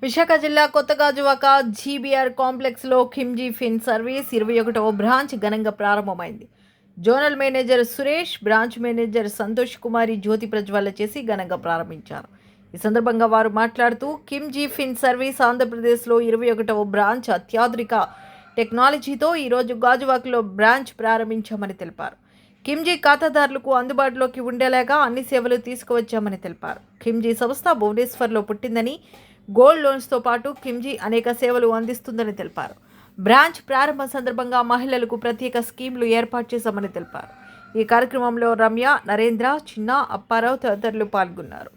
విశాఖ జిల్లా కొత్తగాజువాక జీబీఆర్ కాంప్లెక్స్లో కిమ్జీ ఫిన్ సర్వీస్ 21వ బ్రాంచ్ ఘనంగా ప్రారంభమైంది. Zonal manager Suresh, branch manager Santosh Kumari జ్యోతి ప్రజ్వలన చేసి ఘనంగా ప్రారంభించారు. ఈ సందర్భంగా వారు మాట్లాడుతూ కిమ్జీ ఫిన్ సర్వీస్ ఆంధ్రప్రదేశ్లో 21వ బ్రాంచ్ అత్యాధునిక టెక్నాలజీతో ఈరోజు గాజువాకలో బ్రాంచ్ ప్రారంభించామని తెలిపారు. కిమ్జీ ఖాతాదారులకు అందుబాటులోకి ఉండేలాగా అన్ని సేవలు తీసుకువచ్చామని తెలిపారు. కిమ్జీ సంస్థ భువనేశ్వర్లో పుట్టిందని, గోల్డ్ లోన్స్తో పాటు కిమ్జీ అనేక సేవలు అందిస్తుందని తెలిపారు. బ్రాంచ్ ప్రారంభ సందర్భంగా మహిళలకు ప్రత్యేక స్కీమ్లు ఏర్పాటు చేశామని తెలిపారు. ఈ కార్యక్రమంలో రమ్య, నరేంద్ర, చిన్న, అప్పారావు తదితరులు పాల్గొన్నారు.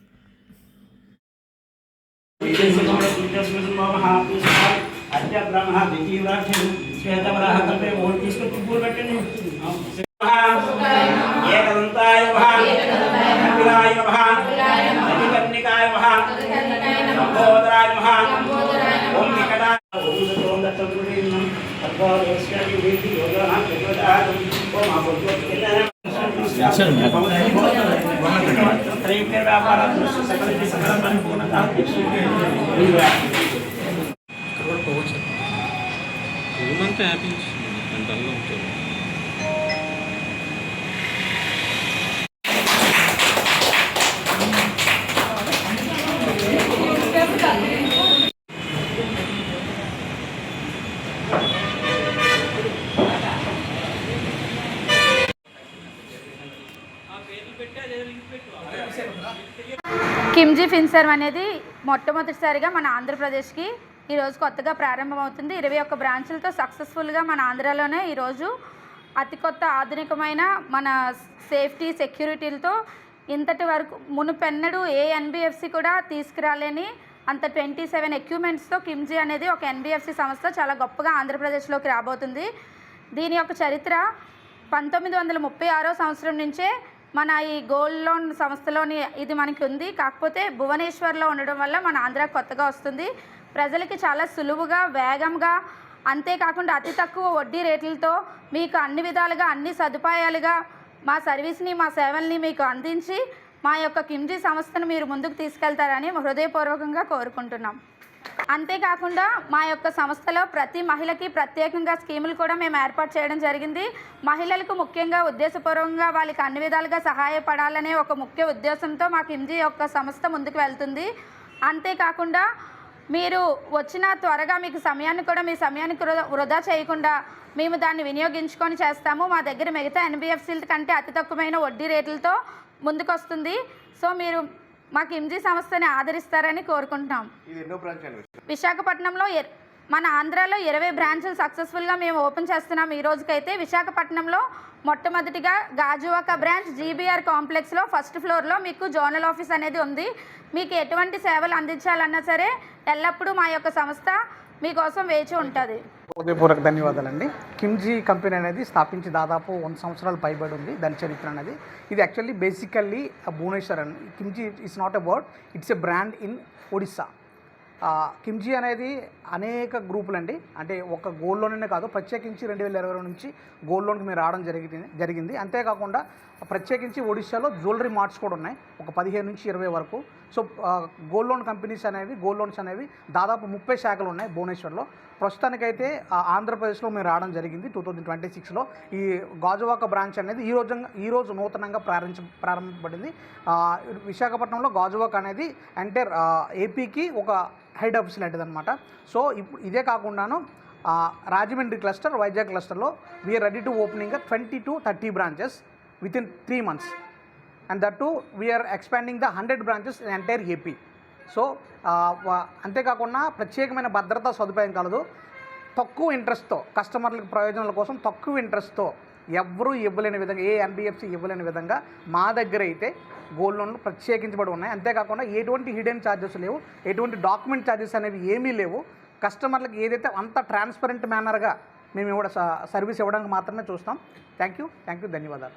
కిమ్జీ ఫిన్సర్వ్ అనేది మొట్టమొదటిసారిగా మన ఆంధ్రప్రదేశ్కి ఈరోజు కొత్తగా ప్రారంభమవుతుంది. 21 బ్రాంచులతో సక్సెస్ఫుల్గా మన ఆంధ్రాలోనే ఈరోజు అతి కొత్త ఆధునికమైన మన సేఫ్టీ సెక్యూరిటీలతో ఇంతటి వరకు మునుపెన్నడూ ఏ ఎన్బిఎఫ్సి కూడా తీసుకురాలేని అంత 27 ఎక్విప్మెంట్స్తో కిమ్జీ అనేది ఒక ఎన్బిఎఫ్సి సంస్థ చాలా గొప్పగా ఆంధ్రప్రదేశ్లోకి రాబోతుంది. దీని యొక్క చరిత్ర 1936 సంవత్సరం నుంచే మన ఈ గోల్డ్ లోన్ సంస్థలోని ఇది మనకి ఉంది. కాకపోతే భువనేశ్వర్లో ఉండడం వల్ల మన ఆంధ్ర కొత్తగా వస్తుంది. ప్రజలకి చాలా సులువుగా, వేగంగా, అంతేకాకుండా అతి తక్కువ వడ్డీ రేట్లతో మీకు అన్ని విధాలుగా అన్ని సదుపాయాలుగా మా సర్వీస్ని, మా సేవల్ని మీకు అందించి మా యొక్క కిమ్జీ సంస్థను మీరు ముందుకు తీసుకెళ్తారని హృదయపూర్వకంగా కోరుకుంటున్నాం. అంతేకాకుండా మా యొక్క సంస్థలో ప్రతి మహిళకి ప్రత్యేకంగా స్కీములు కూడా మేము ఏర్పాటు చేయడం జరిగింది. మహిళలకు ముఖ్యంగా ఉద్దేశపూర్వకంగా వాళ్ళకి అన్ని విధాలుగా సహాయపడాలనే ఒక ముఖ్య ఉద్దేశంతో మా కిమ్జీ యొక్క సంస్థ ముందుకు వెళ్తుంది. అంతేకాకుండా మీరు వచ్చిన త్వరగా మీకు సమయాన్ని కూడా మీ సమయానికి వృధా చేయకుండా మేము దాన్ని వినియోగించుకొని చేస్తాము. మా దగ్గర మిగతా ఎన్బిఎఫ్సీల కంటే అతి తక్కువైన వడ్డీ రేట్లతో ముందుకొస్తుంది. సో మీరు మా కిమ్జీ సంస్థని ఆదరిస్తారని కోరుకుంటున్నాం. విశాఖపట్నంలో మన ఆంధ్రాలో 20 బ్రాంచులు సక్సెస్ఫుల్గా మేము ఓపెన్ చేస్తున్నాం. ఈ రోజుకైతే విశాఖపట్నంలో మొట్టమొదటిగా గాజువాక బ్రాంచ్ జీబీఆర్ కాంప్లెక్స్లో ఫస్ట్ ఫ్లోర్లో మీకు జోనల్ ఆఫీస్ అనేది ఉంది. మీకు ఎటువంటి సేవలు అందించాలన్నా సరే ఎల్లప్పుడూ మా యొక్క సంస్థ మీకోసం వేచి ఉంటుంది. హృదయపూర్వక ధన్యవాదాలండి. కిమ్జీ కంపెనీ అనేది స్థాపించి దాదాపు 100 సంవత్సరాలు పైబడి ఉంది. దాని చరిత్ర అనేది ఇది యాక్చువల్లీ బేసికల్లీ భువనేశ్వర్ అండి. Kimji it's not a word, it's a brand in Odisha. Kimji అనేది అనేక గ్రూపులు అండి. అంటే ఒక గోల్డ్ లోనే కాదు, ప్రత్యేకించి 2020 నుంచి గోల్డ్ లోన్కి మీరు రావడం జరిగింది. అంతేకాకుండా ప్రత్యేకించి ఒడిశాలో జ్యువెలరీ మార్ట్స్ కూడా ఉన్నాయి, ఒక 15 నుంచి 20 వరకు. సో గోల్డ్ లోన్ కంపెనీస్ అనేవి, గోల్డ్ లోన్స్ అనేవి దాదాపు 30 శాఖలు ఉన్నాయి భువనేశ్వర్లో. ప్రస్తుతానికైతే ఆంధ్రప్రదేశ్లో మేము రావడం జరిగింది 2026లో. ఈ గాజువాక బ్రాంచ్ అనేది ఈరోజు నూతనంగా ప్రారంభించబడింది. విశాఖపట్నంలో గాజువాక అనేది ఎంటైర్ ఏపీకి ఒక హెడ్ ఆఫీస్ లాంటిది అనమాట. సో ఇప్పుడు ఇదే కాకుండాను రాజమండ్రి క్లస్టర్, వైజాగ్ క్లస్టర్లో we're ready to opening 20 to 30 branches within 3 months, and that too we are expanding the 100 branches in entire AP. So అంతేకాకుండా ప్రత్యేకమైన భద్రతా సదుపాయం కలదు. తక్కువ ఇంట్రెస్ట్తో కస్టమర్లకు ప్రయోజనాల కోసం తక్కువ ఇంట్రెస్ట్తో ఎవరూ ఇవ్వలేని విధంగా, ఏ ఎన్బిఎఫ్సి ఇవ్వలేని విధంగా మా దగ్గర అయితే గోల్డ్ లోన్లు ప్రత్యేకించబడి ఉన్నాయి. అంతేకాకుండా ఎటువంటి హిడెన్ ఛార్జెస్ లేవు, ఎటువంటి డాక్యుమెంట్ ఛార్జెస్ అనేవి ఏమీ లేవు. కస్టమర్లకు ఏదైతే అంత ట్రాన్స్పరెంట్ మేనర్గా మేము సర్వీస్ ఇవ్వడానికి మాత్రమే చూస్తాం. థ్యాంక్ యూ, ధన్యవాదాలు.